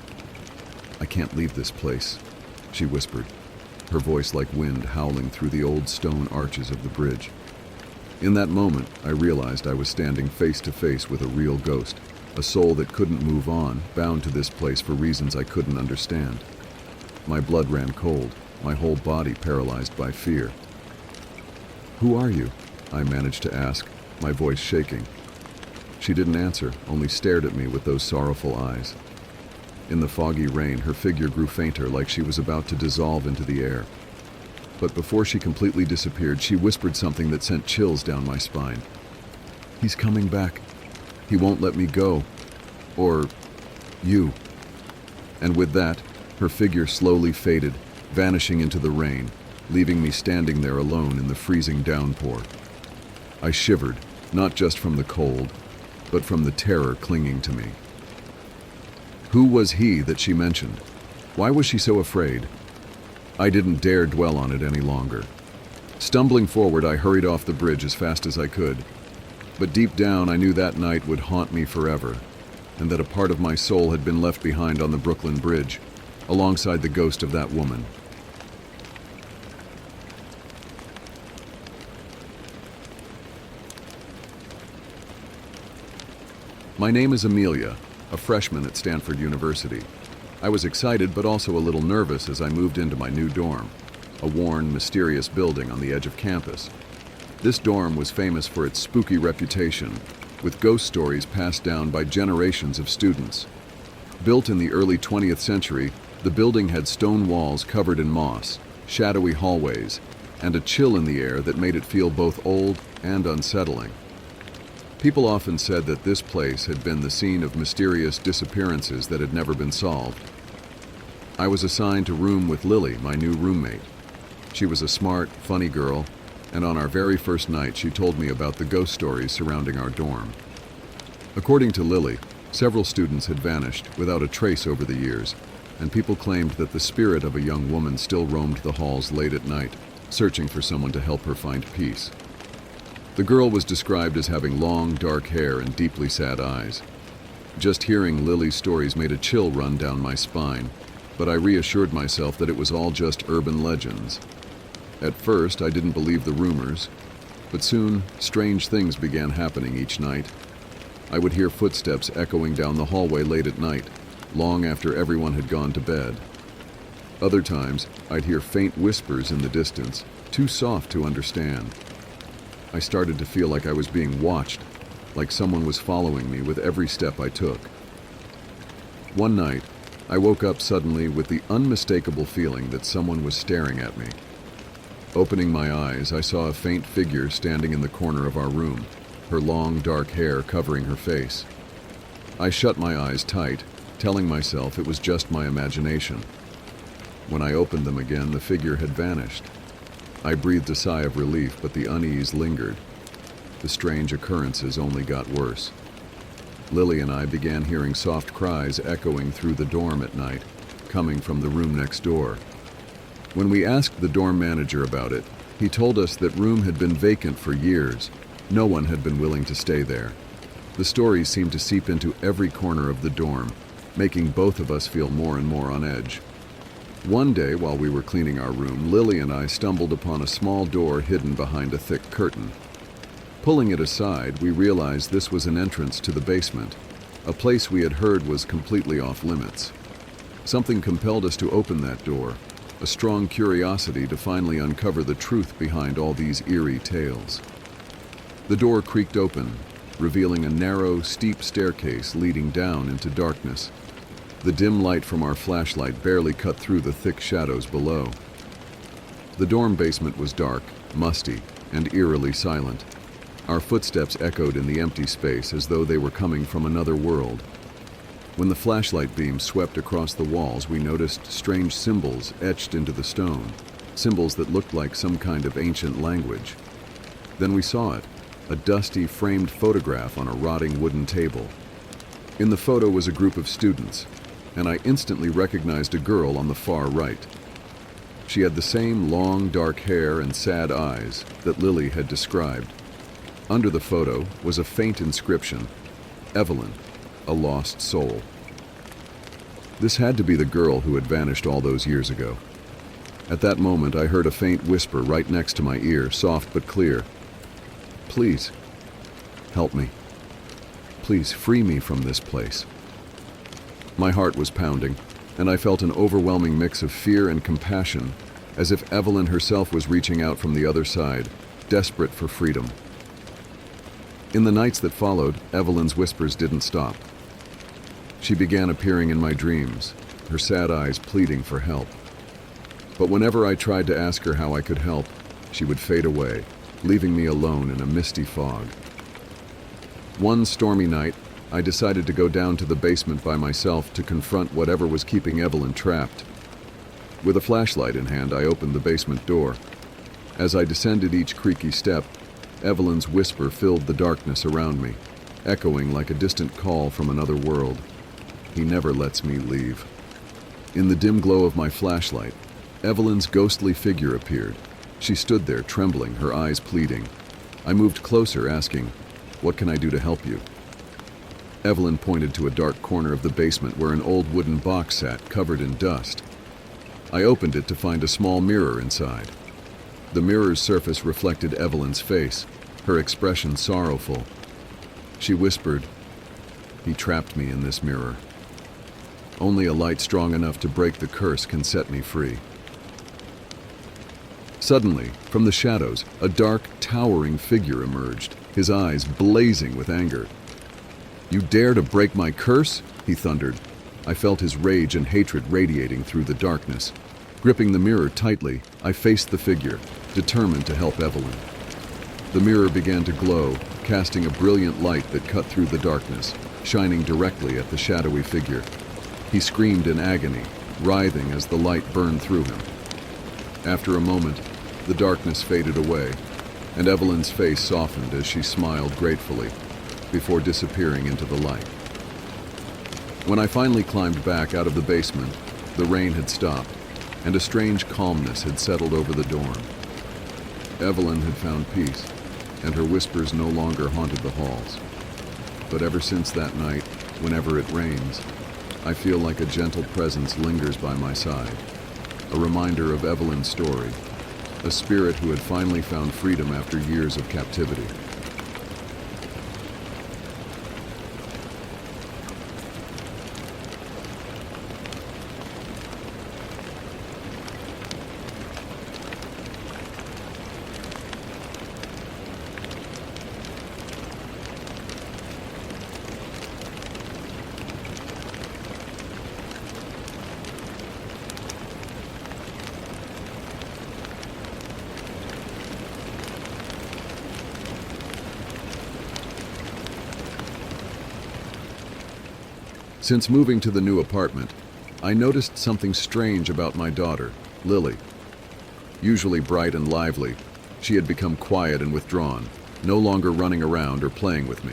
I can't leave this place, she whispered, her voice like wind howling through the old stone arches of the bridge. In that moment, I realized I was standing face to face with a real ghost, a soul that couldn't move on, bound to this place for reasons I couldn't understand. My blood ran cold, my whole body paralyzed by fear. "Who are you?" I managed to ask, my voice shaking. She didn't answer, only stared at me with those sorrowful eyes. In the foggy rain, her figure grew fainter, like she was about to dissolve into the air. But before she completely disappeared, she whispered something that sent chills down my spine. "He's coming back. He won't let me go. Or you." And with that, her figure slowly faded, vanishing into the rain, leaving me standing there alone in the freezing downpour. I shivered, not just from the cold, but from the terror clinging to me. Who was he that she mentioned? Why was she so afraid? I didn't dare dwell on it any longer. Stumbling forward, I hurried off the bridge as fast as I could. But deep down, I knew that night would haunt me forever, and that a part of my soul had been left behind on the Brooklyn Bridge, alongside the ghost of that woman. My name is Amelia, a freshman at Stanford University. I was excited but also a little nervous as I moved into my new dorm, a worn, mysterious building on the edge of campus. This dorm was famous for its spooky reputation, with ghost stories passed down by generations of students. Built in the early 20th century, the building had stone walls covered in moss, shadowy hallways, and a chill in the air that made it feel both old and unsettling. People often said that this place had been the scene of mysterious disappearances that had never been solved. I was assigned to room with Lily, my new roommate. She was a smart, funny girl, and on our very first night she told me about the ghost stories surrounding our dorm. According to Lily, several students had vanished without a trace over the years, and people claimed that the spirit of a young woman still roamed the halls late at night, searching for someone to help her find peace. The girl was described as having long, dark hair and deeply sad eyes. Just hearing Lily's stories made a chill run down my spine, but I reassured myself that it was all just urban legends. At first, I didn't believe the rumors, but soon, strange things began happening each night. I would hear footsteps echoing down the hallway late at night, long after everyone had gone to bed. Other times, I'd hear faint whispers in the distance, too soft to understand. I started to feel like I was being watched, like someone was following me with every step I took. One night, I woke up suddenly with the unmistakable feeling that someone was staring at me. Opening my eyes, I saw a faint figure standing in the corner of our room, her long, dark hair covering her face. I shut my eyes tight, telling myself it was just my imagination. When I opened them again, the figure had vanished. I breathed a sigh of relief, but the unease lingered. The strange occurrences only got worse. Lily and I began hearing soft cries echoing through the dorm at night, coming from the room next door. When we asked the dorm manager about it, he told us that room had been vacant for years. No one had been willing to stay there. The stories seemed to seep into every corner of the dorm, making both of us feel more and more on edge. One day, while we were cleaning our room, Lily and I stumbled upon a small door hidden behind a thick curtain. Pulling it aside, we realized this was an entrance to the basement, a place we had heard was completely off limits. Something compelled us to open that door, a strong curiosity to finally uncover the truth behind all these eerie tales. The door creaked open, revealing a narrow, steep staircase leading down into darkness. The dim light from our flashlight barely cut through the thick shadows below. The dorm basement was dark, musty, and eerily silent. Our footsteps echoed in the empty space as though they were coming from another world. When the flashlight beam swept across the walls, we noticed strange symbols etched into the stone, symbols that looked like some kind of ancient language. Then we saw it, a dusty, framed photograph on a rotting wooden table. In the photo was a group of students, and I instantly recognized a girl on the far right. She had the same long, dark hair and sad eyes that Lily had described. Under the photo was a faint inscription, Evelyn, a lost soul. This had to be the girl who had vanished all those years ago. At that moment, I heard a faint whisper right next to my ear, soft but clear. Please, help me. Please free me from this place. My heart was pounding, and I felt an overwhelming mix of fear and compassion, as if Evelyn herself was reaching out from the other side, desperate for freedom. In the nights that followed, Evelyn's whispers didn't stop. She began appearing in my dreams, her sad eyes pleading for help. But whenever I tried to ask her how I could help, she would fade away, leaving me alone in a misty fog. One stormy night, I decided to go down to the basement by myself to confront whatever was keeping Evelyn trapped. With a flashlight in hand, I opened the basement door. As I descended each creaky step, Evelyn's whisper filled the darkness around me, echoing like a distant call from another world. He never lets me leave. In the dim glow of my flashlight, Evelyn's ghostly figure appeared. She stood there, trembling, her eyes pleading. I moved closer, asking, "What can I do to help you?" Evelyn pointed to a dark corner of the basement where an old wooden box sat, covered in dust. I opened it to find a small mirror inside. The mirror's surface reflected Evelyn's face, her expression sorrowful. She whispered, "He trapped me in this mirror. Only a light strong enough to break the curse can set me free." Suddenly, from the shadows, a dark, towering figure emerged, his eyes blazing with anger. "You dare to break my curse?" he thundered. I felt his rage and hatred radiating through the darkness. Gripping the mirror tightly, I faced the figure, determined to help Evelyn. The mirror began to glow, casting a brilliant light that cut through the darkness, shining directly at the shadowy figure. He screamed in agony, writhing as the light burned through him. After a moment, the darkness faded away, and Evelyn's face softened as she smiled gratefully, before disappearing into the light. When I finally climbed back out of the basement, the rain had stopped, and a strange calmness had settled over the dorm. Evelyn had found peace, and her whispers no longer haunted the halls. But ever since that night, whenever it rains, I feel like a gentle presence lingers by my side, a reminder of Evelyn's story, a spirit who had finally found freedom after years of captivity. Since moving to the new apartment, I noticed something strange about my daughter, Lily. Usually bright and lively, she had become quiet and withdrawn, no longer running around or playing with me.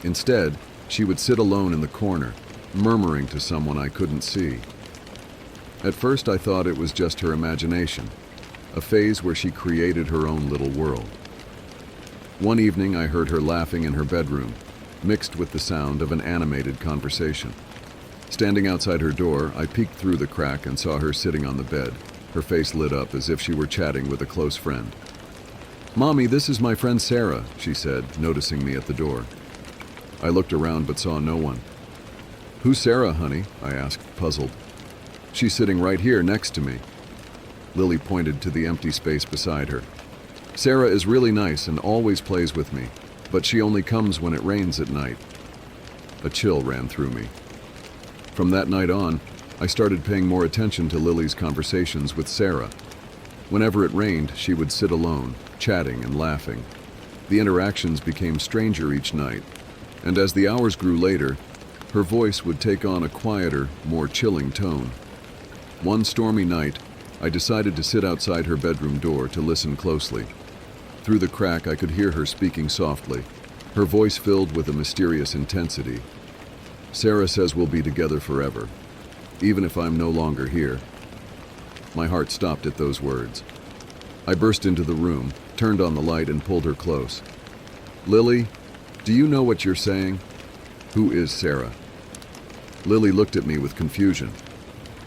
Instead, she would sit alone in the corner, murmuring to someone I couldn't see. At first, I thought it was just her imagination, a phase where she created her own little world. One evening, I heard her laughing in her bedroom, mixed with the sound of an animated conversation. Standing outside her door, I peeked through the crack and saw her sitting on the bed, her face lit up as if she were chatting with a close friend. "Mommy, this is my friend Sarah," she said, noticing me at the door. I looked around but saw no one. "Who's Sarah, honey?" I asked, puzzled. "She's sitting right here next to me." Lily pointed to the empty space beside her. "Sarah is really nice and always plays with me, but she only comes when it rains at night." A chill ran through me. From that night on, I started paying more attention to Lily's conversations with Sarah. Whenever it rained, she would sit alone, chatting and laughing. The interactions became stranger each night, and as the hours grew later, her voice would take on a quieter, more chilling tone. One stormy night, I decided to sit outside her bedroom door to listen closely. Through the crack, I could hear her speaking softly, her voice filled with a mysterious intensity. "Sarah says we'll be together forever, even if I'm no longer here." My heart stopped at those words. I burst into the room, turned on the light, and pulled her close. "Lily, do you know what you're saying? Who is Sarah?" Lily looked at me with confusion.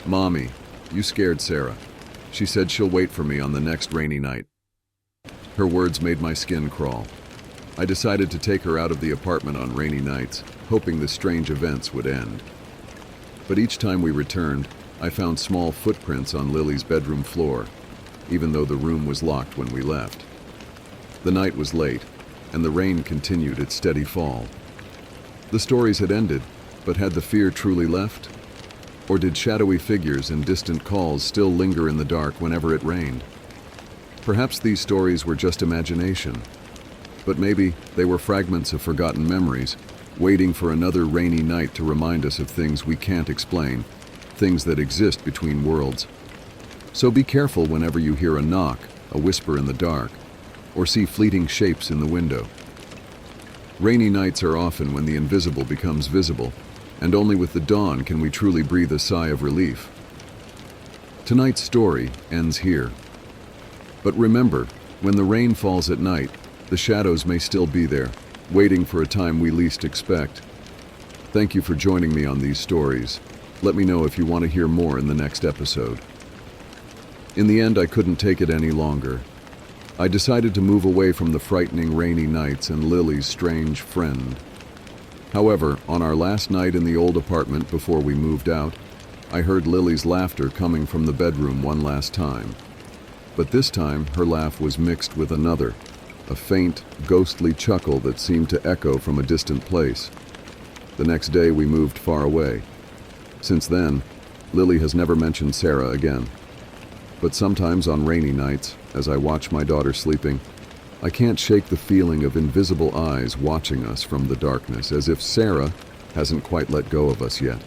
"Mommy, you scared Sarah. She said she'll wait for me on the next rainy night." Her words made my skin crawl. I decided to take her out of the apartment on rainy nights, hoping the strange events would end. But each time we returned, I found small footprints on Lily's bedroom floor, even though the room was locked when we left. The night was late, and the rain continued its steady fall. The stories had ended, but had the fear truly left? Or did shadowy figures and distant calls still linger in the dark whenever it rained? Perhaps these stories were just imagination, but maybe they were fragments of forgotten memories, waiting for another rainy night to remind us of things we can't explain, things that exist between worlds. So be careful whenever you hear a knock, a whisper in the dark, or see fleeting shapes in the window. Rainy nights are often when the invisible becomes visible, and only with the dawn can we truly breathe a sigh of relief. Tonight's story ends here. But remember, when the rain falls at night, the shadows may still be there, waiting for a time we least expect. Thank you for joining me on these stories. Let me know if you want to hear more in the next episode. In the end, I couldn't take it any longer. I decided to move away from the frightening rainy nights and Lily's strange friend. However, on our last night in the old apartment before we moved out, I heard Lily's laughter coming from the bedroom one last time. But this time, her laugh was mixed with another, a faint, ghostly chuckle that seemed to echo from a distant place. The next day, we moved far away. Since then, Lily has never mentioned Sarah again. But sometimes on rainy nights, as I watch my daughter sleeping, I can't shake the feeling of invisible eyes watching us from the darkness, as if Sarah hasn't quite let go of us yet.